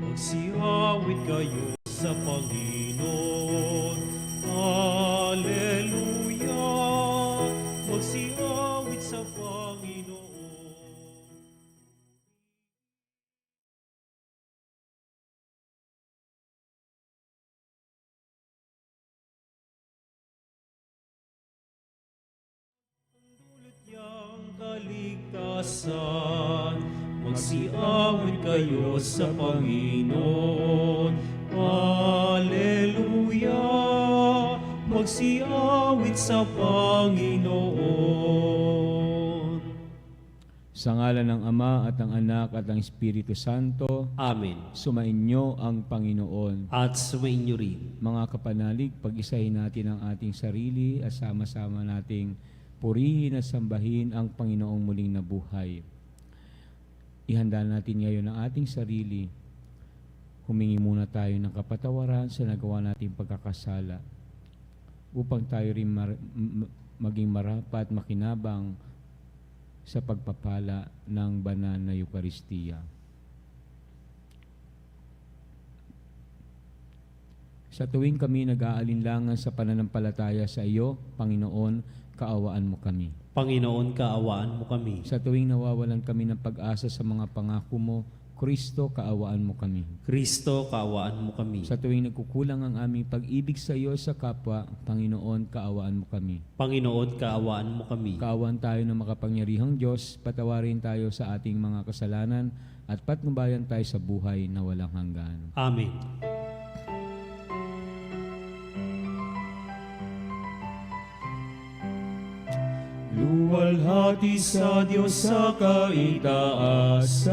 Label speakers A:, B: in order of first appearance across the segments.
A: Magsiyawit kayo sa Panginoon. Hallelujah! Magsiyawit sa Panginoon. Dulot niyang kaligtasan, magsiawit kayo sa Panginoon. Hallelujah! Magsiawit sa Panginoon.
B: Sa ngalan ng Ama at ng Anak at ng Espiritu Santo,
A: Amen.
B: sumainyo ang Panginoon.
A: At sumainyo rin.
B: Mga kapanalig, pag-isahin natin ang ating sarili at sama-sama nating purihin at sambahin ang Panginoong muling nabuhay. Ihanda natin ngayon ang ating sarili. Humingi muna tayo ng kapatawaran sa nagawa nating pagkakasala upang tayo rin maging marapat, makinabang sa pagpapala ng banal na Eukaristiya. Sa tuwing kami nag-aalinlangan sa pananampalataya sa iyo, Panginoon, kaawaan mo kami.
A: Panginoon, kaawaan mo kami.
B: Sa tuwing nawawalan kami ng pag-asa sa mga pangako mo, Kristo, kaawaan mo kami.
A: Kristo, kaawaan mo kami.
B: Sa tuwing nagkukulang ang aming pag-ibig sa iyo sa kapwa, Panginoon, kaawaan mo kami.
A: Panginoon, kaawaan mo kami.
B: Kaawaan tayo ng makapangyarihang Diyos, patawarin tayo sa ating mga kasalanan, at patnubayan tayo sa buhay na walang hanggan.
A: Amen. Luwalhati sa Diyos sa kaitaasan,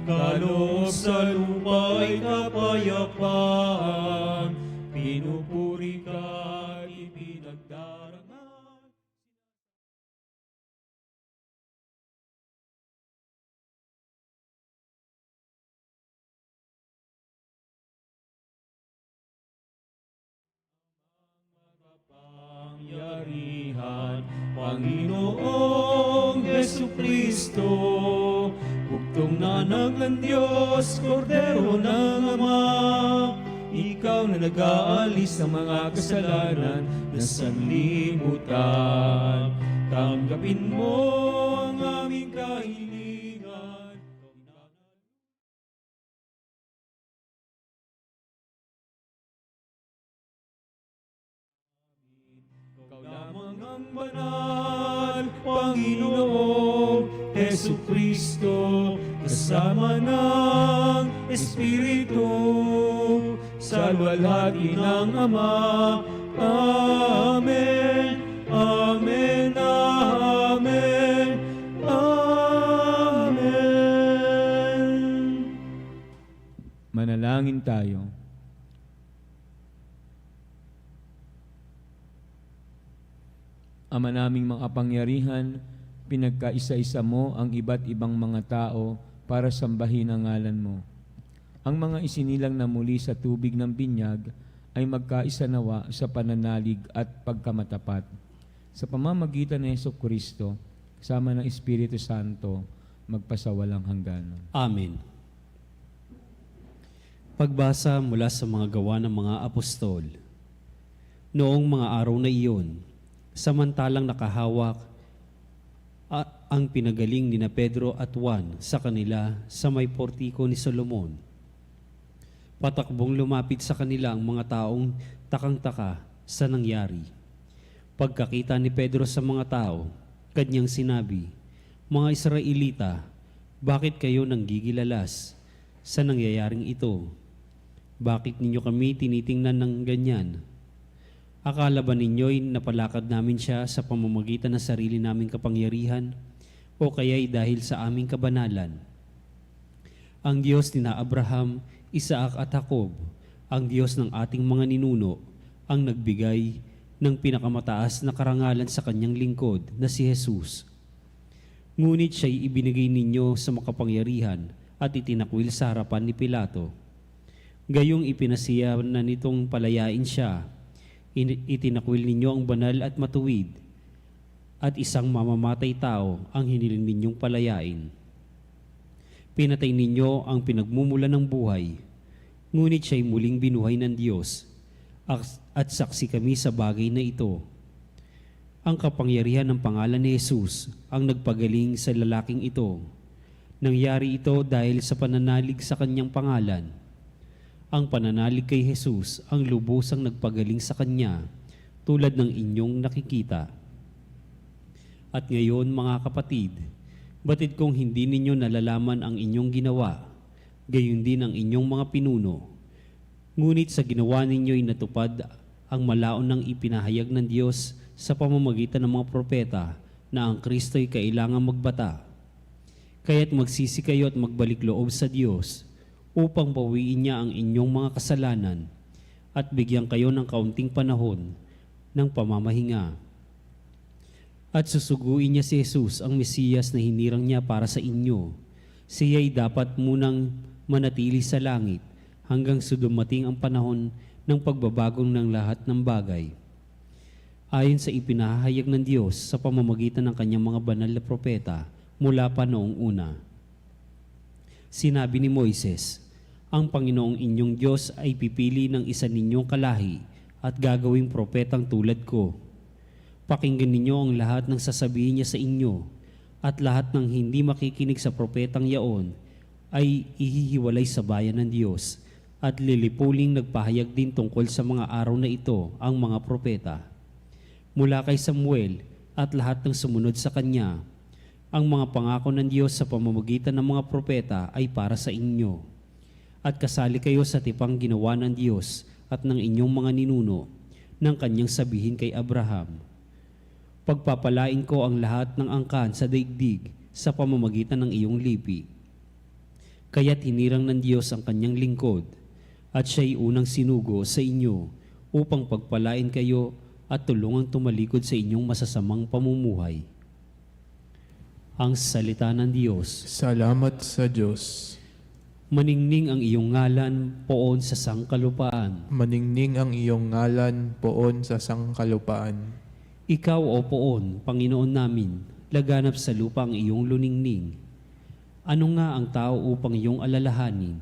A: kaloob sa lupa ay kapayapaan, pinupuri ka at ipinagdarangal. Pangyarihan, Panginoong Jesucristo, bugtong na ng Diyos, Kordero ng Ama, ikaw na nag-aalis sa mga kasalanan na sanlibutan. Tanggapin mo ang aming kahilingan. Ikaw lamang ang banal, Panginoong Jesucristo, kasama ng Espiritu, sa luwalhati ng Ama. Amen, amen, amen, amen.
B: Manalangin tayo. Ama naming makapangyarihan, pinagkaisa-isa mo ang iba't ibang mga tao para sambahin ang ngalan mo. Ang mga isinilang na muli sa tubig ng binyag ay magkaisa nawa sa pananalig at pagkamatapat. Sa pamamagitan ni Jesucristo, kasama ng Espiritu Santo, magpasawalang hanggan.
A: Amen. Pagbasa mula sa mga gawa ng mga apostol. Noong mga araw na iyon, samantalang nakahawak ang pinagaling ni na Pedro at Juan sa kanila sa may portiko ni Solomon. Patakbong lumapit sa kanila ang mga taong takang-taka sa nangyari. Pagkakita ni Pedro sa mga tao, kanyang sinabi, "Mga Israelita, bakit kayo nanggigilalas sa nangyayaring ito? Bakit ninyo kami tinitingnan ng ganyan? Akala ba ninyo'y napalakad namin siya sa pamamagitan ng sarili naming kapangyarihan o kaya'y dahil sa aming kabanalan? Ang Diyos ni na Abraham, Isaac at Jacob, ang Diyos ng ating mga ninuno, ang nagbigay ng pinakamataas na karangalan sa kanyang lingkod na si Jesus. Ngunit siya'y ibinigay ninyo sa makapangyarihan at itinakwil sa harapan ni Pilato. Gayong ipinasiya na nitong palayain siya, itinakwil ninyo ang banal at matuwid at isang mamamatay tao ang hiniling ninyong palayain. Pinatay ninyo ang pinagmumula ng buhay, ngunit siya'y muling binuhay ng Diyos, at saksi kami sa bagay na ito. Ang kapangyarihan ng pangalan ni Jesus ang nagpagaling sa lalaking ito. Nangyari ito dahil sa pananalig sa kanyang pangalan. Ang pananalig kay Jesus ang lubusang nagpagaling sa kanya, tulad ng inyong nakikita. At ngayon, mga kapatid, batid kong hindi ninyo nalalaman ang inyong ginawa, gayon din ang inyong mga pinuno. Ngunit sa ginawa ninyo'y natupad ang malaon ng ipinahayag ng Diyos sa pamamagitan ng mga propeta na ang Kristo'y kailangang magbata. Kaya't magsisi kayo at magbalik loob sa Diyos upang bawiin niya ang inyong mga kasalanan at bigyan kayo ng kaunting panahon ng pamamahinga. At susuguin niya si Jesus, ang Mesiyas na hinirang niya para sa inyo. Siya'y dapat munang manatili sa langit hanggang sa dumating ang panahon ng pagbabagong ng lahat ng bagay. Ayon sa ipinahayag ng Diyos sa pamamagitan ng kanyang mga banal na propeta mula pa noong una. Sinabi ni Moises, ang Panginoong inyong Diyos ay pipili ng isa ninyong kalahi at gagawing propetang tulad ko. Pakinggan ninyo ang lahat ng sasabihin niya sa inyo, at lahat ng hindi makikinig sa propetang yaon ay ihihiwalay sa bayan ng Diyos, at lilipuling nagpahayag din tungkol sa mga araw na ito ang mga propeta. Mula kay Samuel at lahat ng sumunod sa kanya, ang mga pangako ng Diyos sa pamamagitan ng mga propeta ay para sa inyo. At kasali kayo sa tipang ginawa ng Diyos at ng inyong mga ninuno ng kanyang sabihin kay Abraham. Pagpapalain ko ang lahat ng angkan sa daigdig sa pamamagitan ng iyong lipi. Kaya't hinirang ng Diyos ang kanyang lingkod, at siya'y unang sinugo sa inyo upang pagpalain kayo at tulungang tumalikod sa inyong masasamang pamumuhay. Ang salita ng Diyos.
C: Salamat sa Diyos.
A: Maningning ang iyong ngalan poon sa sangkalupaan.
C: Maningning ang iyong ngalan poon sa sangkalupaan.
A: Ikaw, O poon, Panginoon namin, laganap sa lupa ang iyong luningning. Ano nga ang tao upang iyong alalahanin?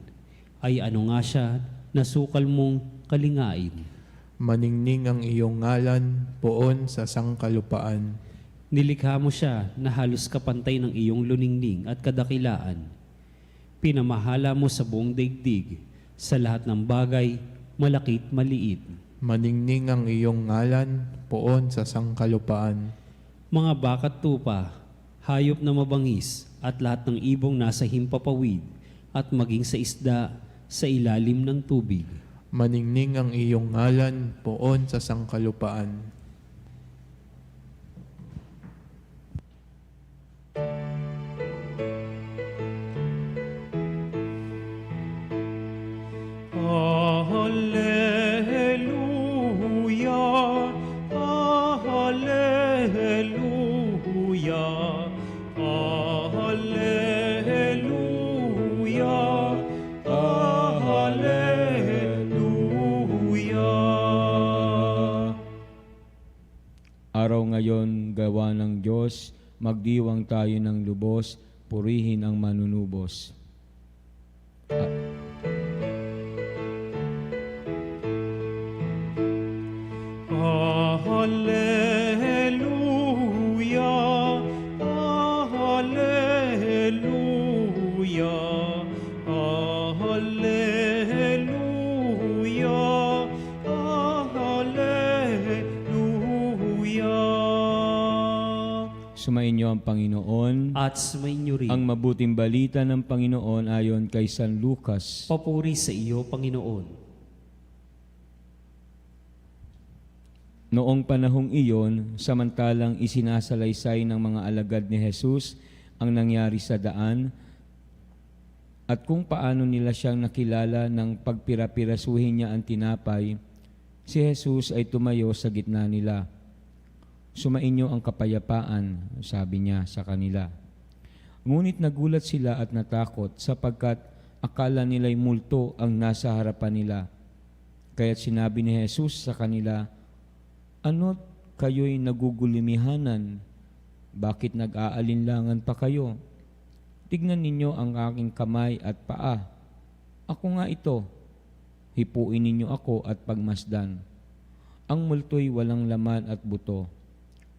A: Ay ano nga siya na sukal mong kalingain?
C: Maningning ang iyong ngalan poon sa sangkalupaan.
A: Nilikha mo siya na halos kapantay ng iyong luningning at kadakilaan. Pinamahala mo sa buong daigdig, sa lahat ng bagay, malakit maliit.
C: Maningning ang iyong ngalan poon sa sangkalupaan.
A: Mga bakat tupa, hayop na mabangis, at lahat ng ibong nasa himpapawid, at maging sa isda sa ilalim ng tubig.
C: Maningning ang iyong ngalan poon sa sangkalupaan.
A: Alleluia, Alleluia, Alleluia, Alleluia.
B: Araw ngayon, gawa ng Diyos, magdiwang tayo ng lubos, purihin ang manunubos.
A: Alleluia, Alleluia, Alleluia, Alleluia.
B: Sumainyo ang Panginoon.
A: At sumainyo rin.
B: Ang mabuting balita ng Panginoon ayon kay San Lucas.
A: Papuri sa iyo, Panginoon.
B: Noong panahong iyon, samantalang isinasalaysay ng mga alagad ni Jesus ang nangyari sa daan at kung paano nila siyang nakilala ng pagpirapirasuhin niya ang tinapay, si Jesus ay tumayo sa gitna nila. Sumainyo ang kapayapaan, sabi niya sa kanila. Ngunit nagulat sila at natakot sapagkat akala nila'y multo ang nasa harapan nila. Kaya't sinabi ni Jesus sa kanila, "Ano't kayo'y nagugulimihanan? Bakit nag-aalinlangan pa kayo? Tignan ninyo ang aking kamay at paa. Ako nga ito. Hipuin ninyo ako at pagmasdan. Ang multo'y walang laman at buto,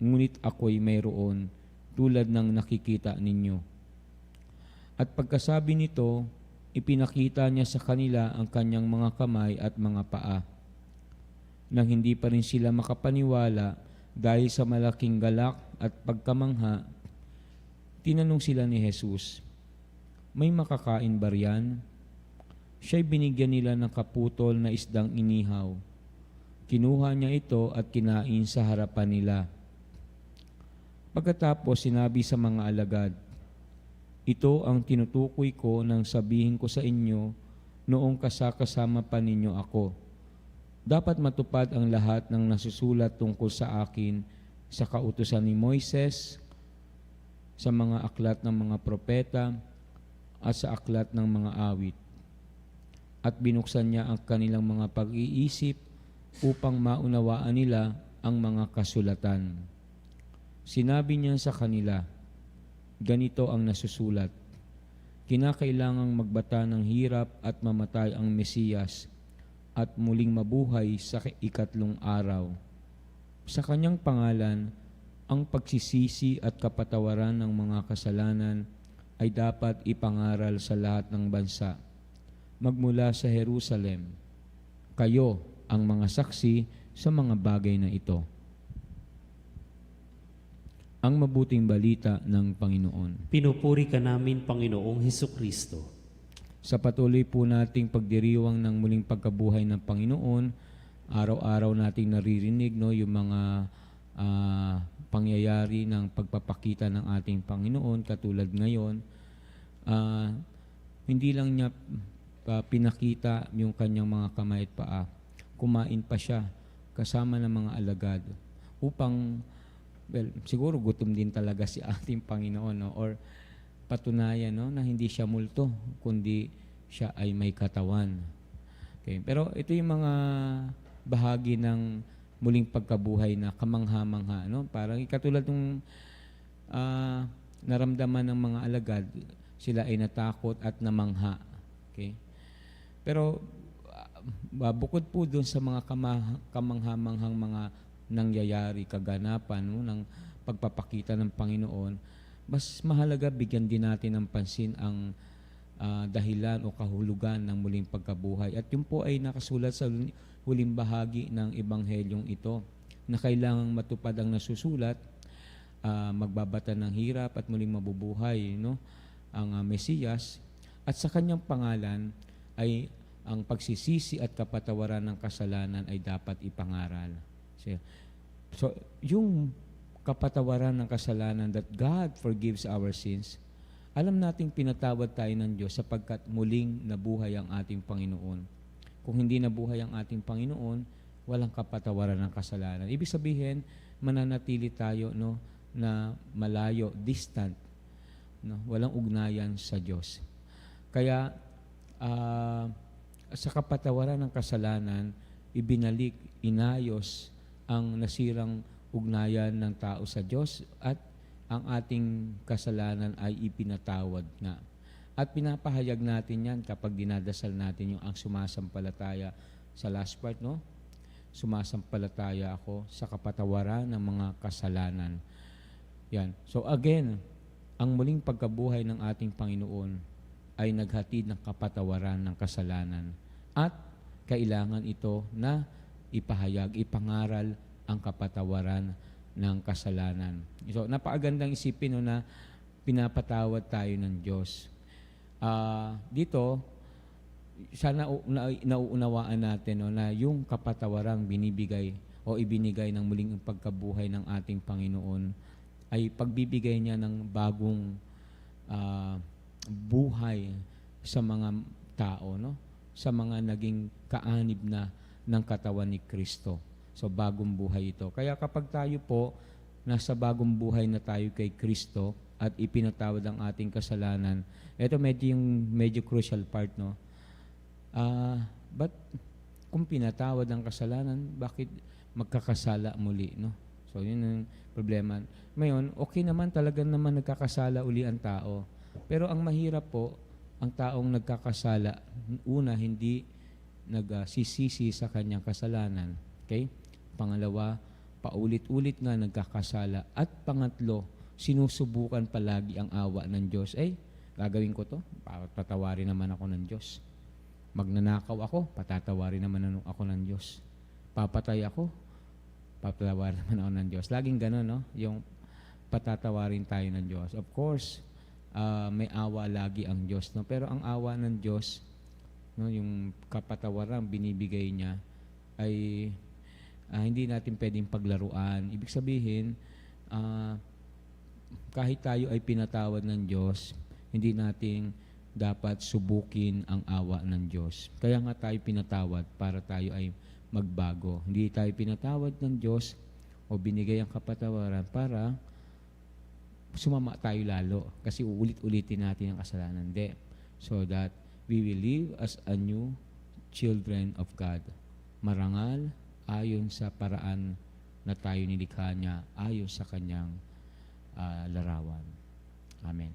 B: ngunit ako'y mayroon tulad ng nakikita ninyo. At pagkasabi nito, ipinakita niya sa kanila ang kanyang mga kamay at mga paa. Nang hindi pa rin sila makapaniwala dahil sa malaking galak at pagkamangha, tinanong sila ni Jesus, "May makakain ba riyan?" Siya'y binigyan nila ng kaputol na isdang inihaw. Kinuha niya ito at kinain sa harapan nila. Pagkatapos sinabi sa mga alagad, "Ito ang tinutukoy ko nang sabihin ko sa inyo noong kasama pa ninyo ako. Dapat matupad ang lahat ng nasusulat tungkol sa akin sa kautusan ni Moises, sa mga aklat ng mga propeta, at sa aklat ng mga awit." At binuksan niya ang kanilang mga pag-iisip upang maunawaan nila ang mga kasulatan. Sinabi niya sa kanila, "Ganito ang nasusulat, kinakailangang magbata ng hirap at mamatay ang Mesiyas at muling mabuhay sa ikatlong araw. Sa kanyang pangalan, ang pagsisisi at kapatawaran ng mga kasalanan ay dapat ipangaral sa lahat ng bansa, magmula sa Jerusalem. Kayo ang mga saksi sa mga bagay na ito." Ang mabuting balita ng Panginoon.
A: Pinupuri ka namin, Panginoong Hesukristo.
B: Sa patuloy po nating pagdiriwang ng muling pagkabuhay ng Panginoon, araw-araw nating naririnig yung mga pangyayari ng pagpapakita ng ating Panginoon katulad ngayon. Hindi lang niya pinakita yung kanyang mga kamay at paa. Kumain pa siya kasama ng mga alagad upang, siguro gutom din talaga si ating Panginoon, no? Or patunayan, no, na hindi siya multo, kundi siya ay may katawan. Okay. Pero ito yung mga bahagi ng muling pagkabuhay na kamangha-mangha, no? Parang katulad ng naramdaman ng mga alagad, sila ay natakot at namangha. Okay? Pero bukod po doon sa mga kamangha-manghang mga nangyayari, kaganapan, no, ng pagpapakita ng Panginoon, mas mahalaga bigyan din natin ng pansin ang dahilan o kahulugan ng muling pagkabuhay. At yun po ay nakasulat sa huling bahagi ng Ebanghelyong ito, na kailangang matupad ang nasusulat, magbabata ng hirap at muling mabubuhay, no, ang Mesiyas, at sa kanyang pangalan ay ang pagsisisi at kapatawaran ng kasalanan ay dapat ipangaral. So yung kapatawaran ng kasalanan, that God forgives our sins, alam nating pinatawad tayo ng Diyos sapagkat muling nabuhay ang ating Panginoon. Kung hindi nabuhay ang ating Panginoon, walang kapatawaran ng kasalanan. Ibig sabihin, mananatili tayo, no, na malayo, distant, no, walang ugnayan sa Diyos. Kaya sa kapatawaran ng kasalanan, ibinalik, inayos ang nasirang ugnayan ng tao sa Diyos at ang ating kasalanan ay ipinatawad nga. At pinapahayag natin yan kapag dinadasal natin yung ang sumasampalataya sa last part, no? Sumasampalataya ako sa kapatawaran ng mga kasalanan. Yan. So again, ang muling pagkabuhay ng ating Panginoon ay naghatid ng kapatawaran ng kasalanan. At kailangan ito na ipahayag, ipangaral ang kapatawaran ng kasalanan. So, napakagandang isipin, no, na pinapatawad tayo ng Diyos. Dito, sana nauunawaan natin, no, na yung kapatawarang binibigay o ibinigay ng muling pagkabuhay ng ating Panginoon ay pagbibigay niya ng bagong buhay sa mga tao, no? Sa mga naging kaanib na ng katawan ni Kristo. So, bagong buhay ito. Kaya kapag tayo po, nasa bagong buhay na tayo kay Kristo at ipinatawad ang ating kasalanan, ito medyo crucial part, no? But kung pinatawad ang kasalanan, bakit magkakasala muli, no? So, yun ang problema. Ngayon, okay naman, talagang naman nagkakasala uli ang tao. Pero ang mahirap po, ang taong nagkakasala, una, hindi nagsisisi sa kanyang kasalanan. Okay? Pangalawa, paulit-ulit nga nagkakasala. At pangatlo, sinusubukan palagi ang awa ng Diyos. Gagawin ko to, patatawarin naman ako ng Diyos. Magnanakaw ako, patatawarin naman ako ng Diyos. Papatay ako, patatawarin naman ako ng Diyos. Laging gano'n, no? Yung patatawarin tayo ng Diyos. Of course, may awa lagi ang Diyos, no? Pero ang awa ng Diyos, no, yung kapatawaran binibigay niya ay hindi natin pwedeng paglaruan. Ibig sabihin, kahit tayo ay pinatawad ng Diyos, hindi natin dapat subukin ang awa ng Diyos. Kaya nga tayo pinatawad para tayo ay magbago. Hindi tayo pinatawad ng Diyos o binigay ang kapatawaran para sumama tayo lalo kasi uulit-ulitin natin ang kasalanan. Hindi. So that we will live as a new children of God. Marangal ayon sa paraan na tayo nilikha niya, ayon sa kanyang larawan. Amen.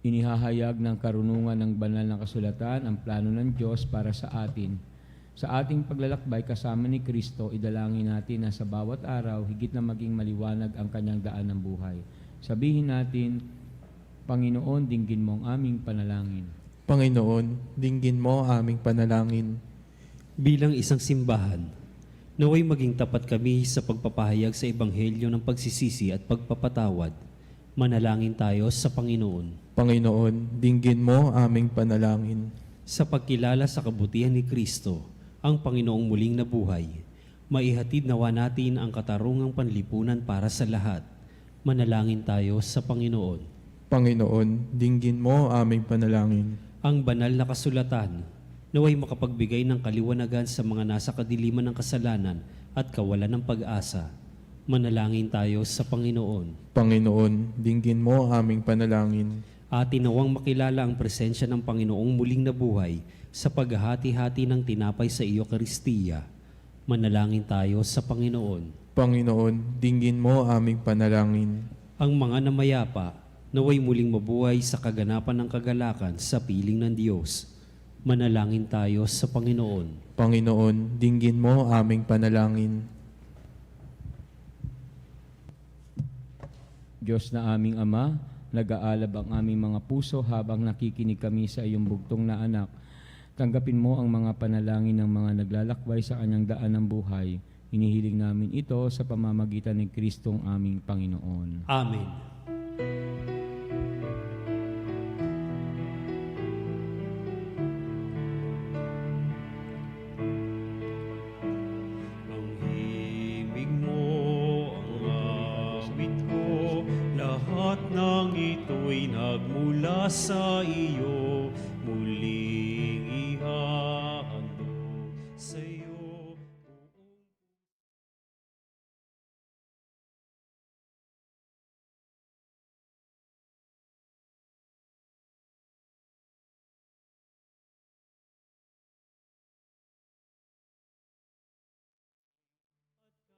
B: Inihahayag ng karunungan ng banal na kasulatan ang plano ng Diyos para sa atin. Sa ating paglalakbay kasama ni Kristo, idalangin natin na sa bawat araw, higit na maging maliwanag ang kanyang daan ng buhay. Sabihin natin, Panginoon, dinggin mo ang aming panalangin.
C: Panginoon, dinggin mo ang aming panalangin.
A: Bilang isang simbahan, naway maging tapat kami sa pagpapahayag sa Ebanghelyo ng pagsisisi at pagpapatawad. Manalangin tayo sa Panginoon.
C: Panginoon, dinggin mo ang aming panalangin.
A: Sa pagkilala sa kabutihan ni Kristo, ang Panginoong muling nabuhay, maihatid nawa natin ang katarungang panlipunan para sa lahat. Manalangin tayo sa Panginoon.
C: Panginoon, dinggin mo ang aming panalangin.
A: Ang banal na kasulatan, naway makapagbigay ng kaliwanagan sa mga nasa kadiliman ng kasalanan at kawalan ng pag-asa. Manalangin tayo sa Panginoon.
C: Panginoon, dinggin mo ang aming panalangin.
A: Atin nawang makilala ang presensya ng Panginoong muling nabuhay sa paghahati-hati ng tinapay sa iyo, Kristiya. Manalangin tayo sa Panginoon.
C: Panginoon, dinggin mo ang aming panalangin.
A: Ang mga namayapa, naway muling mabuhay sa kaganapan ng kagalakan sa piling ng Diyos. Manalangin tayo sa Panginoon.
C: Panginoon, dinggin mo ang aming panalangin.
B: Diyos na aming Ama, nag-aalab ang aming mga puso habang nakikinig kami sa iyong bugtong na anak. Tanggapin mo ang mga panalangin ng mga naglalakbay sa kanyang daan ng buhay. Hinihiling namin ito sa pamamagitan ni Kristong aming Panginoon.
A: Amen. Ang himig mo, ang awit ko, lahat ng ito'y nagmula sa iyo, muling ihahandog sa iyo.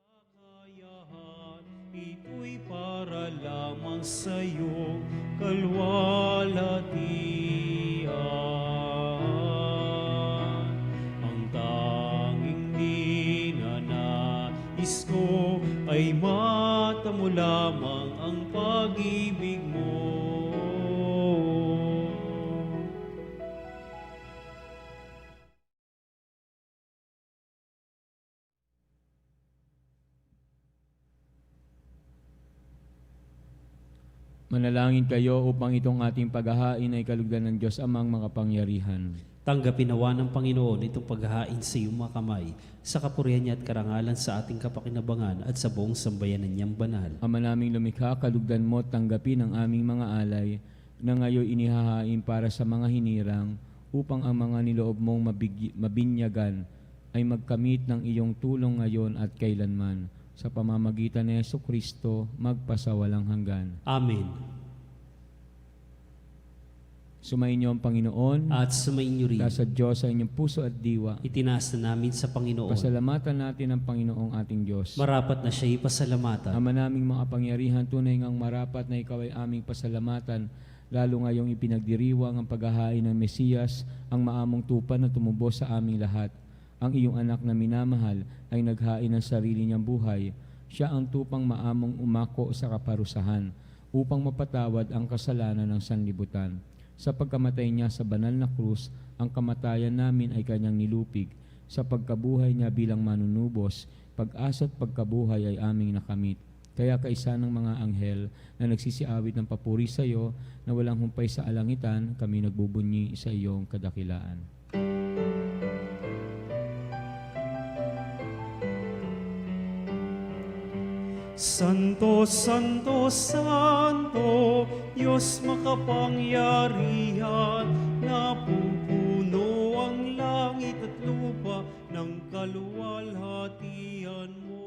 A: Kakayahan, ito'y para lamang sa iyo, kalwalhatian. Ang tanging ninanais ko ay matamo lamang ang pag-ibig mo.
B: Manalangin kayo upang itong ating paghahain ay kalugdan ng Diyos amang makapangyarihan.
A: Tanggapin nawa ng Panginoon itong paghahain sa iyong mga kamay, sa kapurihan niya at karangalan sa ating kapakinabangan at sa buong sambayanan niyang banal.
B: Ama naming lumikha, kalugdan mo at tanggapin ang aming mga alay na ngayon inihahain para sa mga hinirang upang ang mga niloob mong mabinyagan ay magkamit ng iyong tulong ngayon at kailanman. Sa pamamagitan ni Jesucristo, magpasawalang hanggan.
A: Amen.
B: Sumainyo ang Panginoon,
A: At sumainyo rin.
B: sa Diyos sa inyong puso at diwa.
A: Itinaas na namin sa Panginoon.
B: Pasalamatan natin ang Panginoong ating Diyos.
A: Marapat na siya'y pasalamatan.
B: Ama naming mga kapangyarihan, tunay ngang marapat na ikaw ay aming pasalamatan, lalo ngayong ipinagdiriwang ang paghahain ng Mesiyas, ang maamong tupa na tumubos sa aming lahat. Ang iyong anak na minamahal ay naghain ng sarili niyang buhay. Siya ang tupang maamong umako sa kaparusahan upang mapatawad ang kasalanan ng sanlibutan. Sa pagkamatay niya sa banal na krus, ang kamatayan namin ay kanyang nilupig. Sa pagkabuhay niya bilang manunubos, pag-asa at pagkabuhay ay aming nakamit. Kaya kaisa ng mga anghel na nagsisiawit ng papuri sa iyo, na walang humpay sa alangitan, kami nagbubunyi sa iyong kadakilaan.
A: Santo, Santo, Santo, Diyos makapangyarihan, napupuno ang langit at lupa ng kaluwalhatian mo.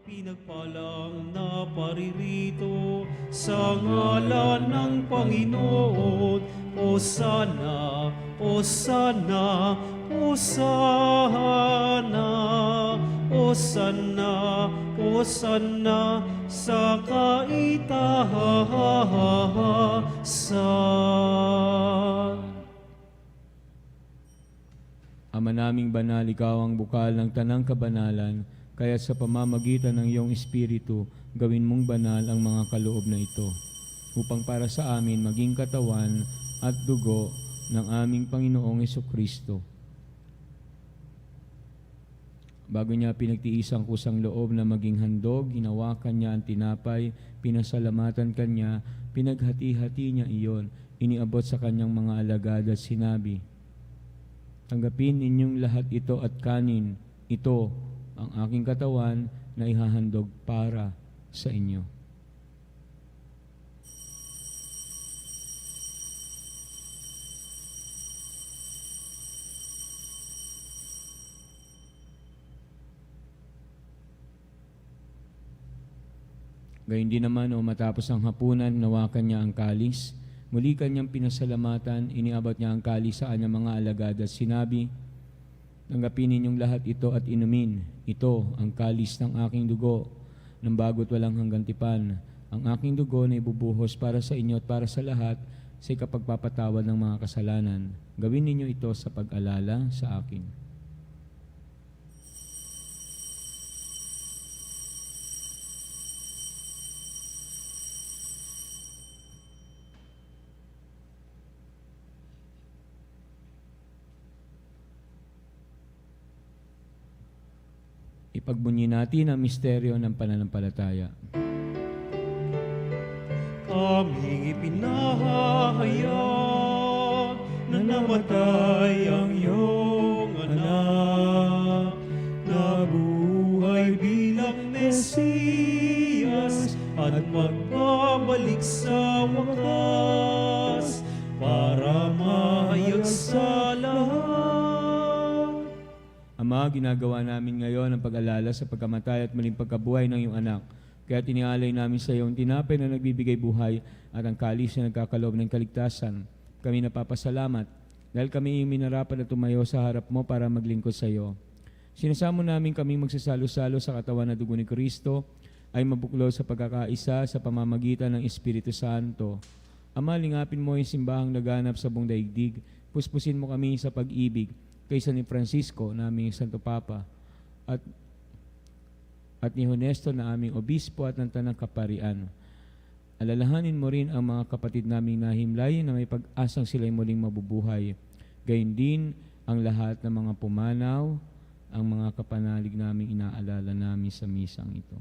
A: Pinagpalang na paririto sa ngalan ng Panginoon. Hosana, Hosana, Hosana, Hosana, Hosana sa kaitaasan.
B: Ama naming banal, ikaw ang bukal ng tanang kabanalan, kaya sa pamamagitan ng iyong Espiritu, gawin mong banal ang mga kaloob na ito, upang para sa amin maging katawan at dugo ng aming Panginoong Hesukristo. Bago niya pinagtiis ang kusang loob na maging handog, hinawakan niya ang tinapay, pinasalamatan kanya, pinaghati-hati niya iyon, iniabot sa kanyang mga alagad at sinabi, "Tanggapin ninyong lahat ito at kanin, ito ang aking katawan na ihahandog para sa inyo." Gayun din naman, matapos ang hapunan, nawakan niya ang kalis. Muli kanyang pinasalamatan, iniabot niya ang kalis sa kanyang mga alagad at sinabi, "Tanggapin ninyong lahat ito at inumin. Ito ang kalis ng aking dugo, ng bago't walang hanggang tipan. Ang aking dugo na ibubuhos para sa inyo at para sa lahat sa ikapagpapatawad ng mga kasalanan. Gawin ninyo ito sa pag-alala sa akin." Ipagbunyi natin ang misteryo ng pananampalataya.
A: Aming ipinahayag na namatay ang iyong anak, nabuhay bilang Mesiyas at magbabalik sa wakas para mahayag sa lahat.
B: Ama, ginagawa namin ngayon ang pag-alala sa pagkamatay at muling pagkabuhay ng iyong anak. Kaya tinialay namin sa iyo ang tinapay na nagbibigay buhay at ang kalis na nagkakaloob ng kaligtasan. Kami napapasalamat dahil kami minarapat na tumayo sa harap mo para maglingkod sa iyo. Sinasamo namin kaming magsasalo-salo sa katawan na dugo ni Kristo ay mabuklod sa pagkakaisa sa pamamagitan ng Espiritu Santo. Ama, lingapin mo yung simbahang naganap sa buong daigdig. Puspusin mo kami sa pag-ibig kaysa ni Francisco, na aming Santo Papa, at ni Honesto na aming Obispo at ng Tanang Kaparian. Alalahanin mo rin ang mga kapatid naming nahimlay na may pag-asang sila'y muling mabubuhay. Gayun din ang lahat ng mga pumanaw, ang mga kapanalig naming inaalala namin sa misang ito.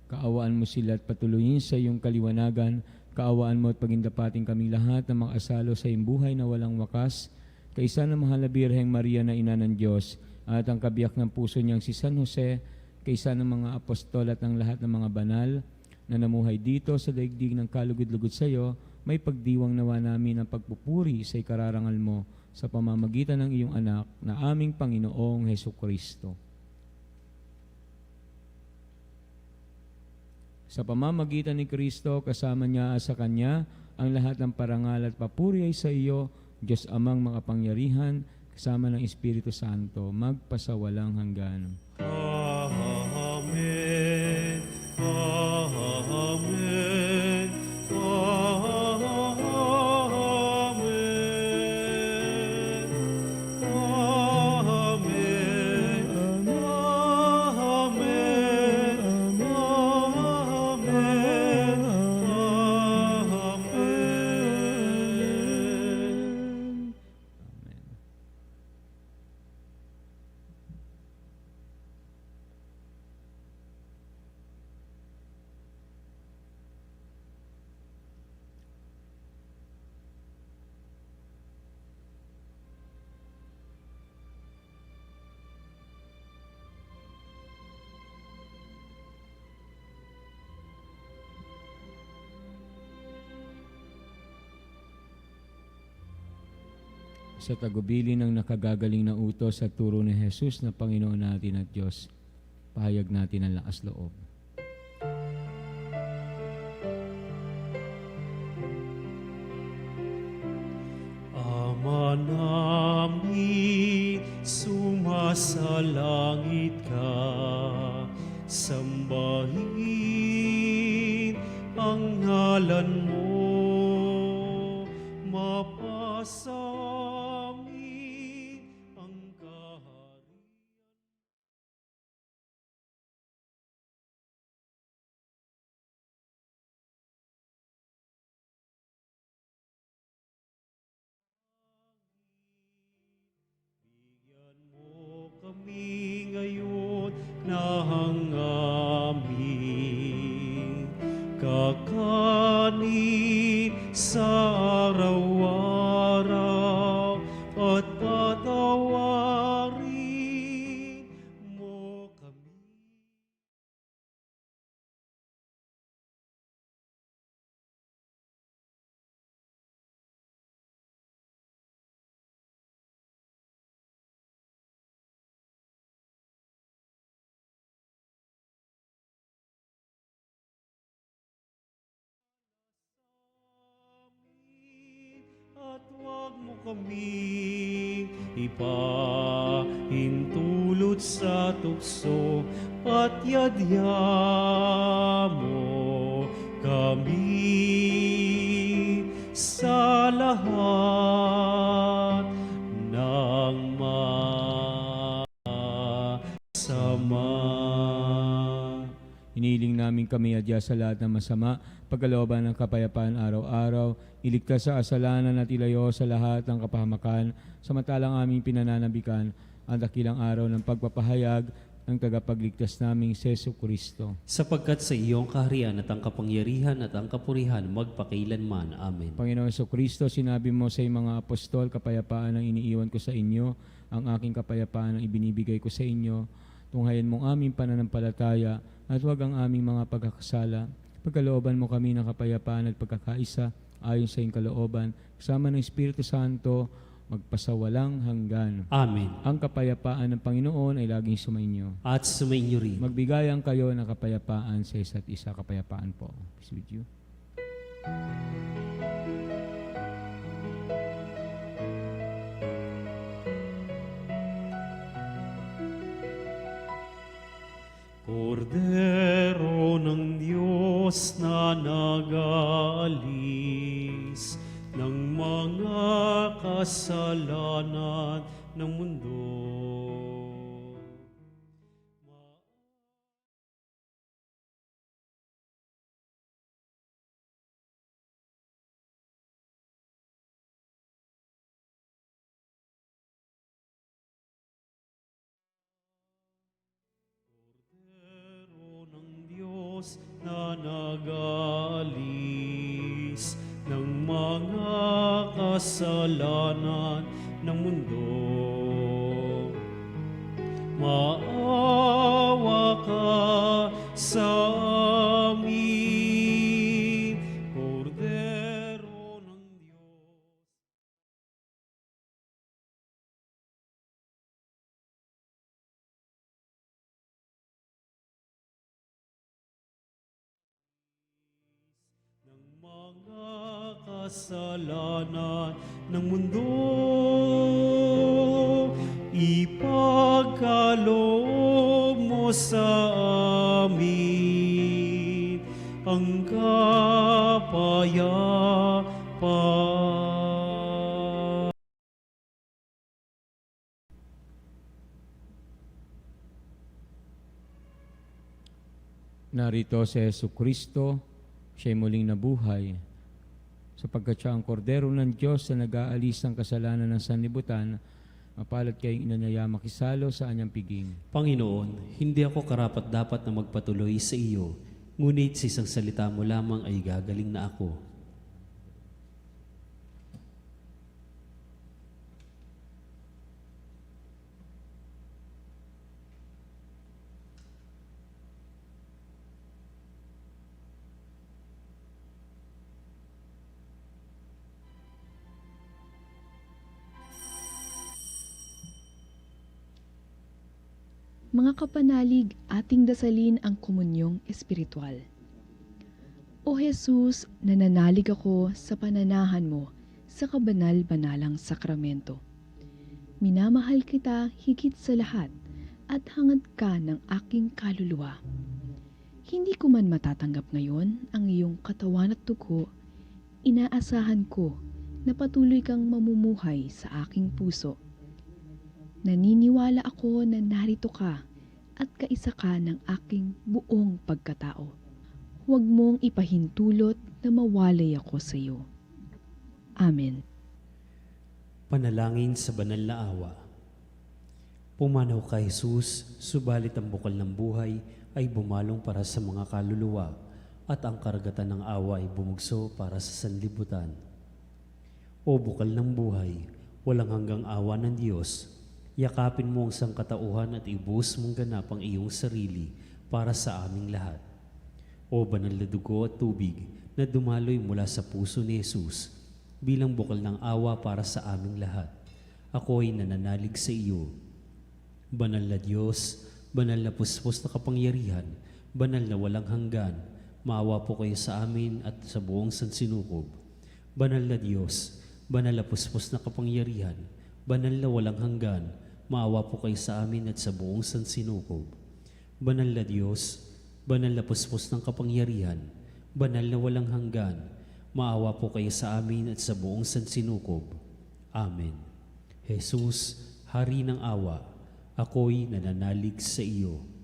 B: Kaawaan mo sila at patuloyin sa iyong kaliwanagan, Kaawaan mo at pagindapating kaming lahat na makasalo sa iyong buhay na walang wakas, kaisa ng mahal na Birheng Maria na ina ng Diyos, at ang kabiyak ng puso niyang si San Jose, kaisa ng mga apostol at ng lahat ng mga banal na namuhay dito sa daigdig ng kalugod-lugod sa iyo, may pagdiwang nawa namin ang pagpupuri sa ikararangal mo sa pamamagitan ng iyong anak na aming Panginoong Hesukristo. Sa pamamagitan ni Kristo, kasama niya sa Kanya, ang lahat ng parangal at papuri ay sa iyo, Diyos Amang makapangyarihan, kasama ng Espiritu Santo, magpasawalang hanggan.
D: Amen. Amen.
B: Sa tagubili ng nakagagaling na utos at turo ni Jesus na Panginoon natin at Diyos, pahayag natin ang lakas loob.
D: Ama namin, sumasalangit ka, sambahin ang ngalan mo, mapasa ang kaharian. Bigyan mo kami ngayon ng aming kakanin sa araw-araw at patawarin mo kami. At huwag mo kaming ipahintulot sa tukso, at yadya mo kami sa lahat ng masama.
B: Hiniling namin kami adya sa lahat ng masama, pagkalooban ng kapayapaan araw-araw, iligtas sa kasalanan at ilayo sa lahat ng kapahamakan, samantalang aming pinananabikan ang dakilang araw ng pagpapahayag ng tagapagligtas naming Jesucristo.
A: Sapagkat sa iyong kaharian at ang kapangyarihan at ang kapurihan magpakailanman. Amen.
B: Panginoon Jesucristo, sinabi mo sa iyong mga apostol, kapayapaan ang iniiwan ko sa inyo, ang aking kapayapaan ang ibinibigay ko sa inyo. Tunghayan mong aming pananampalataya at huwag ang aming mga pagkakasala. Pagkalooban mo kami ng kapayapaan at pagkakaisa ayon sa iyong kalooban, kasama ng Espiritu Santo, magpasawalang hanggan.
A: Amen.
B: Ang kapayapaan ng Panginoon ay laging sumainyo.
A: At sumainyo rin.
B: Magbigayan kayo ng kapayapaan sa isa't isa. Kapayapaan po. Peace with you.
D: Kordero ng Diyos na nag-aalis ng mga kasalanan ng mundo. Kordero ng Diyos na nag-aalis kasalanan ng mundo. Maawa ka sa amin, Kordero ng Diyos. Ng mga kasalanan ng mundo, ipagkaloob mo sa amin ang kapayapaan.
B: Narito si Jesucristo, siya'y muling nabuhay. Sapagkat siya ang kordero ng Diyos na nag-aalis ng kasalanan ng sanlibutan, mapalad kayong inanyaya makisalo sa anyang piging.
A: Panginoon, hindi ako karapat-dapat na magpatuloy sa iyo, ngunit sa isang salita mo lamang ay gagaling na ako.
E: Mga kapanalig, ating dasalin ang komunyong espiritual. O Jesus, nananalig ako sa pananahan mo sa kabanal-banalang sakramento. Minamahal kita higit sa lahat at hangad ka ng aking kaluluwa. Hindi ko man matatanggap ngayon ang iyong katawan at dugo, inaasahan ko na patuloy kang mamumuhay sa aking puso. Naniniwala ako na narito ka at kaisa ka ng aking buong pagkatao. Huwag mong ipahintulot na mawalay ako sa iyo. Amen.
A: Panalangin sa banal na awa. Pumanaw ka, Jesus, subalit ang bukal ng buhay ay bumalong para sa mga kaluluwa at ang karagatan ng awa ay bumugso para sa sanlibutan. O bukal ng buhay, walang hanggang awa ng Diyos, yakapin mo ang sangkatauhan at ibuhos mong ganap ang iyong sarili para sa aming lahat. O banal na dugo at tubig na dumaloy mula sa puso ni Jesus bilang bukal ng awa para sa aming lahat. Ako'y nananalig sa iyo. Banal na Diyos, banal na puspos na kapangyarihan, banal na walang hanggan, maawa po kayo sa amin at sa buong sansinukob. Banal na Diyos, banal na puspos na kapangyarihan, banal na walang hanggan, maawa po kayo sa amin at sa buong sansinukob. Banal na Diyos, banal na puspos ng kapangyarihan, banal na walang hanggan, maawa po kayo sa amin at sa buong sansinukob. Amen. Jesus, Hari ng awa, ako'y nananalig sa iyo.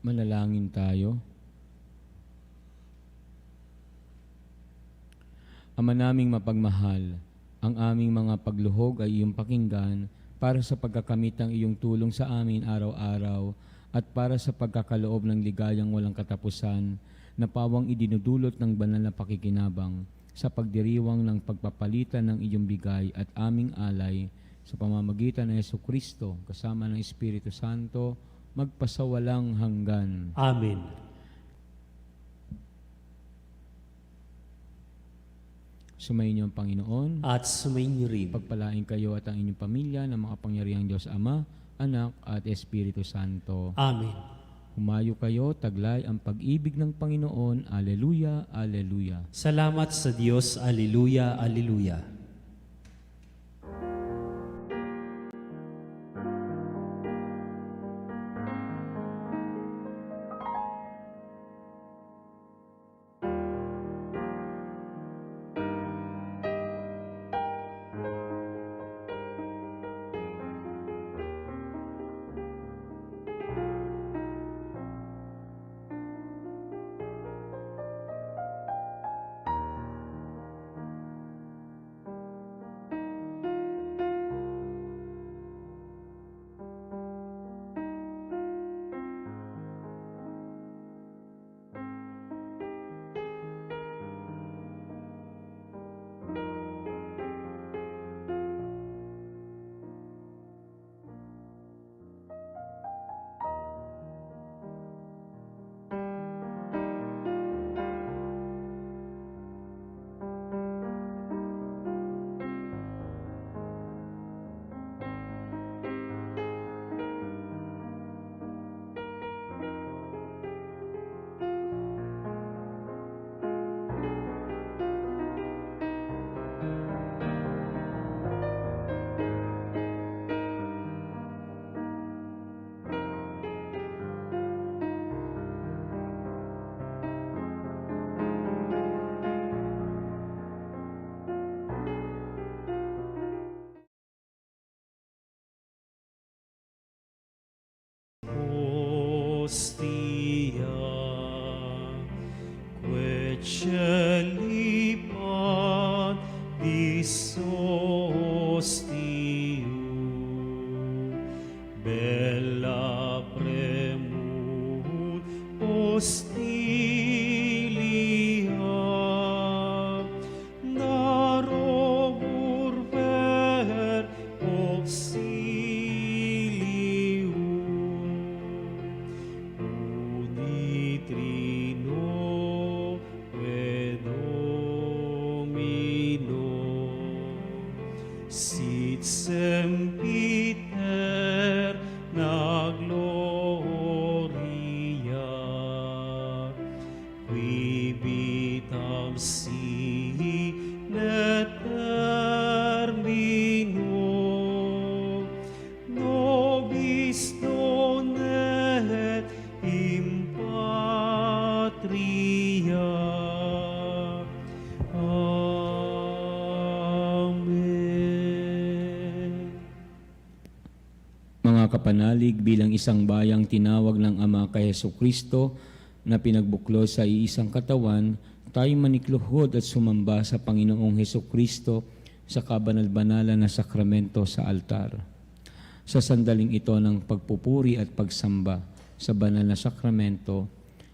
B: Manalangin tayo. Ama naming mapagmahal, ang aming mga pagluhog ay iyong pakinggan para sa pagkakamit ng iyong tulong sa amin araw-araw at para sa pagkakaloob ng ligayang walang katapusan na pawang idinudulot ng banal na pakikinabang sa pagdiriwang ng pagpapalitan ng iyong bigay at aming alay sa pamamagitan ng Jesucristo kasama ng Espiritu Santo magpasawalang hanggan.
A: Amen.
B: Sumayin niyo ang Panginoon.
A: At sumayin niyo rin.
B: Pagpalain kayo at ang inyong pamilya ng makapangyarihang Diyos Ama, Anak at Espiritu Santo.
A: Amen.
B: Humayo kayo, taglay ang pag-ibig ng Panginoon. Alleluia, alleluia.
A: Salamat sa Diyos. Alleluia, alleluia.
D: Chrysostiu, bella premut hostilia, darobur per auxilium, udit Trino et Domino, sit sempiter na gloria, qui vitam sine termino, nobis donet in patria. Amen.
B: Mga kapanalig, bilang isang bayang tinawag ng Ama kay Hesukristo na pinagbuklo sa iisang katawan, tayo manikluhod at sumamba sa Panginoong Hesukristo sa kabanal-banalan na sakramento sa altar. Sa sandaling ito ng pagpupuri at pagsamba sa banal na sakramento,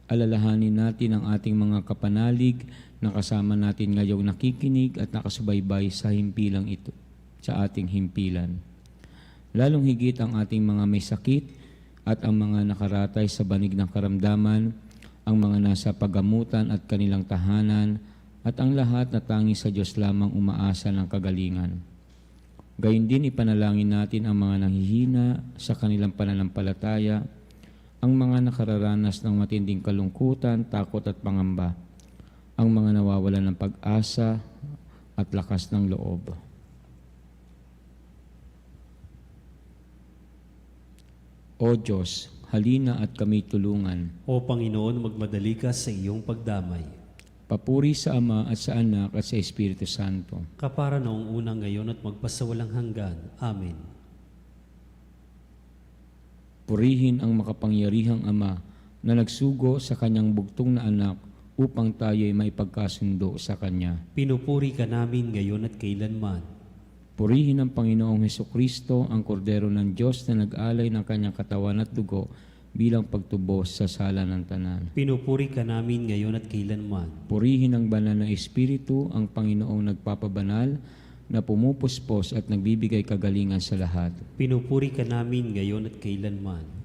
B: alalahanin natin ang ating mga kapanalig na kasama natin ngayong nakikinig at nakasubaybay sa himpilang ito, sa ating himpilan. Lalong higit ang ating mga may sakit at ang mga nakaratay sa banig ng karamdaman, ang mga nasa paggamutan at kanilang tahanan, at ang lahat na tangi sa Diyos lamang umaasa ng kagalingan. Gayun din ipanalangin natin ang mga nanghihina sa kanilang pananampalataya, ang mga nakararanas ng matinding kalungkutan, takot at pangamba, ang mga nawawalan ng pag-asa at lakas ng loob. O Diyos, halina at kami tulungan.
A: O Panginoon, magmadali ka sa iyong pagdamay.
B: Papuri sa Ama at sa Anak at sa Espiritu Santo.
A: Kapara noong unang ngayon at magpasawalang hanggan. Amen.
B: Purihin ang makapangyarihang Ama na nagsugo sa kanyang bugtong na anak upang tayo'y maipagkasundo sa Kanya.
A: Pinupuri ka namin ngayon at kailanman.
B: Purihin ang Panginoong Hesukristo, ang kordero ng Diyos na nag-alay ng kanyang katawan at dugo bilang pagtubos sa sala ng tanan.
A: Pinupuri ka namin ngayon at kailanman.
B: Purihin ang banal na Espiritu, ang Panginoong nagpapabanal, na pumupuspos at nagbibigay kagalingan sa lahat.
A: Pinupuri ka namin ngayon at kailanman.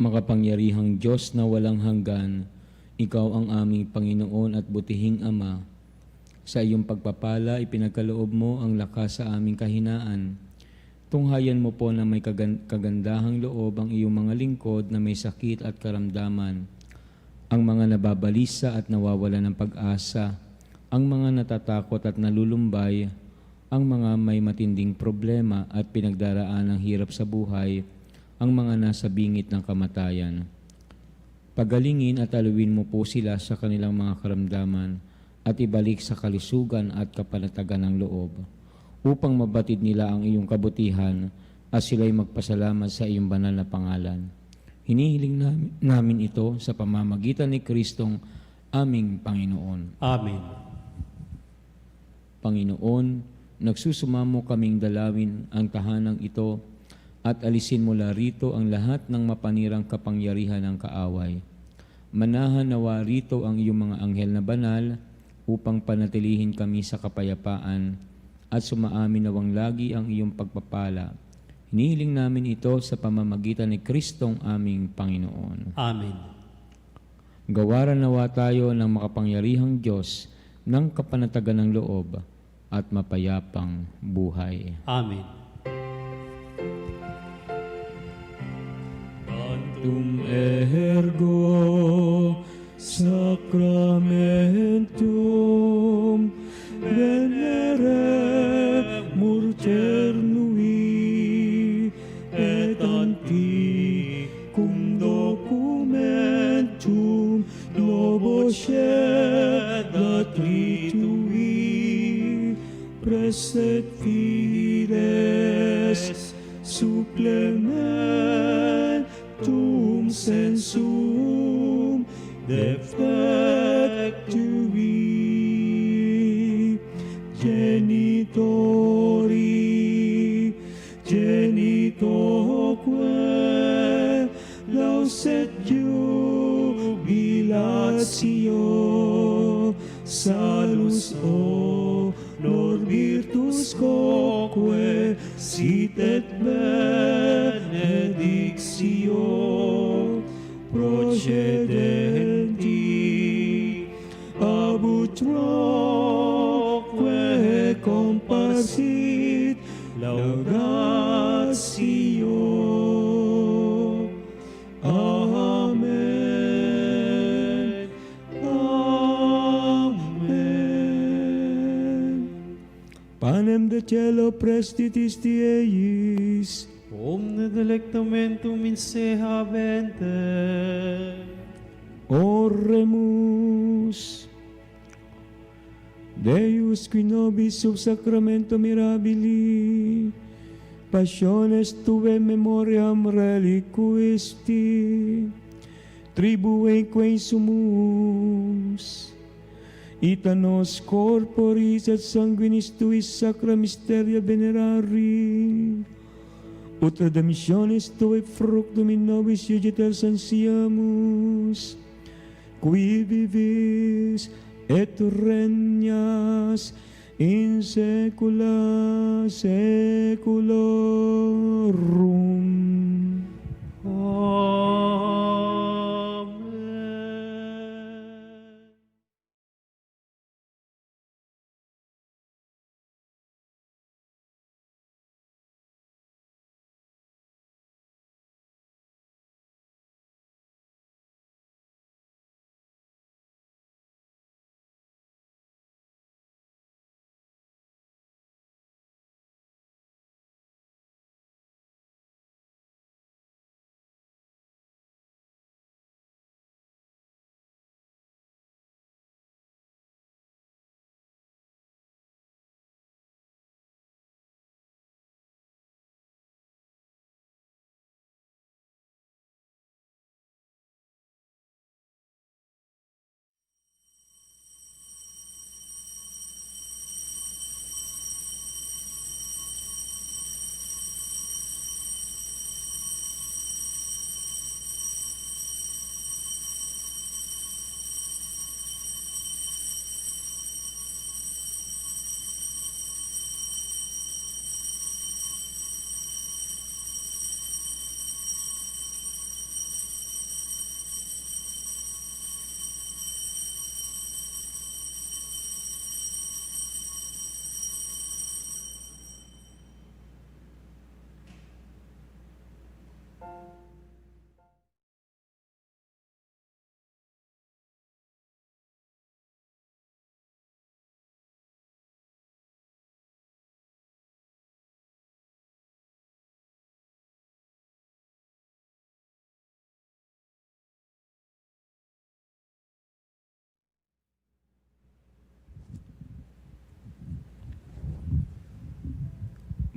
B: Makapangyarihang Diyos na walang hanggan, Ikaw ang aming Panginoon at butihing Ama. Sa iyong pagpapala, ipinagkaloob mo ang lakas sa aming kahinaan. Tunghayan mo po na may kagandahang loob ang iyong mga lingkod na may sakit at karamdaman, ang mga nababalisa at nawawalan ng pag-asa, ang mga natatakot at nalulumbay, ang mga may matinding problema at pinagdaraan ng hirap sa buhay, ang mga nasa bingit ng kamatayan. Pagalingin at aluin mo po sila sa kanilang mga karamdaman at ibalik sa kalusugan at kapanatagan ng loob, upang mabatid nila ang iyong kabutihan at sila'y magpasalamat sa iyong banal na pangalan. Hinihiling namin ito sa pamamagitan ni Kristong aming Panginoon.
A: Amen.
B: Panginoon, nagsusumamo kaming dalawin ang tahanang ito at alisin mula rito ang lahat ng mapanirang kapangyarihan ng kaaway. Manahan nawa rito ang iyong mga anghel na banal upang panatilihin kami sa kapayapaan at sumaamin nawang lagi ang iyong pagpapala. Hinihiling namin ito sa pamamagitan ni Kristong aming Panginoon.
A: Amen.
B: Gawaran nawa tayo ng makapangyarihang Diyos ng kapanatagan ng loob at mapayapang buhay.
A: Amen.
B: Tum ergo sacramentum venere murternui et anticum documentum lobos et ritui preset fides supplementum sensum defectui genitori genitoque lauset jubilatio salus honor virtus quoque sit et benedictio procedenti ab utroque comparsit laudatio. Amen. Amen. Panem de cielo prestitis Dieis,
D: Omne delectamentum in se habente.
B: Oremus. Deus qui nobis sub sacramento mirabili, passiones tuae memoriam reliquisti, tribueque sumus, ita nos corporis et sanguinis tuis sacra mysteria venerari, ut redemptionis tuae fructum in nobis iuditel sensiamus, qui vivis et regnas in saecula saeculorum.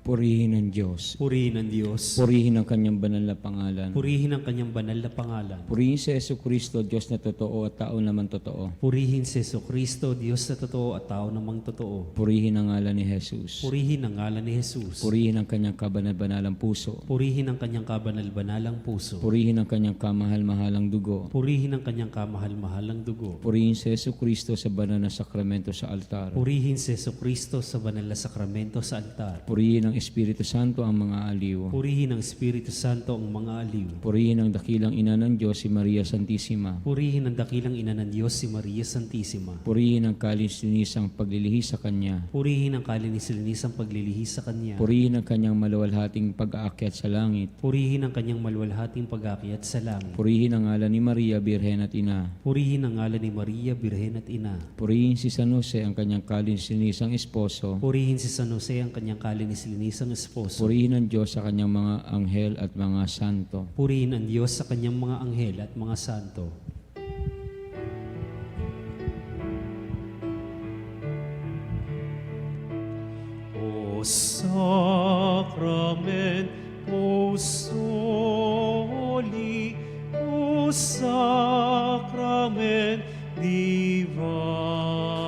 B: Purihin ng Diyos.
A: Purihin ang Diyos.
B: Purihin ang kanyang banal na pangalan.
A: Purihin ang kanyang banal na pangalan.
B: Purihin si Jesucristo, Diyos na totoo at tao naman totoo.
A: Purihin si Jesucristo, Diyos na totoo at tao namang totoo.
B: Purihin ang ngalan ni Jesus.
A: Purihin ang ngalan ni Jesus.
B: Purihin ang kanyang kabanal-banalang puso.
A: Purihin ang kanyang kabanal-banalang puso.
B: Purihin ang kanyang kamahal-mahalang dugo.
A: Purihin ang kanyang kamahal-mahalang dugo.
B: Purihin si Jesucristo sa banal na sakramento sa altar.
A: Purihin si Jesucristo sa banal na sakramento sa altar.
B: Purihin ng Espiritu Santo ang mga aliw.
A: Purihin ng Espiritu Santo ang mga aliw.
B: Purihin ang dakilang ina ng Diyos si Maria Santissima.
A: Purihin ang dakilang ina ng Diyos si Maria Santissima.
B: Purihin ang kalis-linisang paglilihis sa Kanya.
A: Purihin ang kalinis-linisang paglilihis sa Kanya.
B: Purihin ang kanyang maluwalhating pag-aakyat sa langit.
A: Purihin ang kanyang maluwalhating pag-aakyat sa langit.
B: Purihin ang ngalan ni Maria, Birhen at Ina.
A: Purihin ang ngalan ni Maria, Birhen at Ina.
B: Purihin si San Jose, ang kanyang kalis-linisang esposo.
A: Purihin si San Jose, ang kanyang kalinis-linisang esposo.
B: Purihin ang Diyos sa kanyang mga anghel at mga santo.
A: Purihin ang Diyos sa kanyang mga anghel at mga santo.
D: O Sacrament, O Soli, O Sacrament Divine.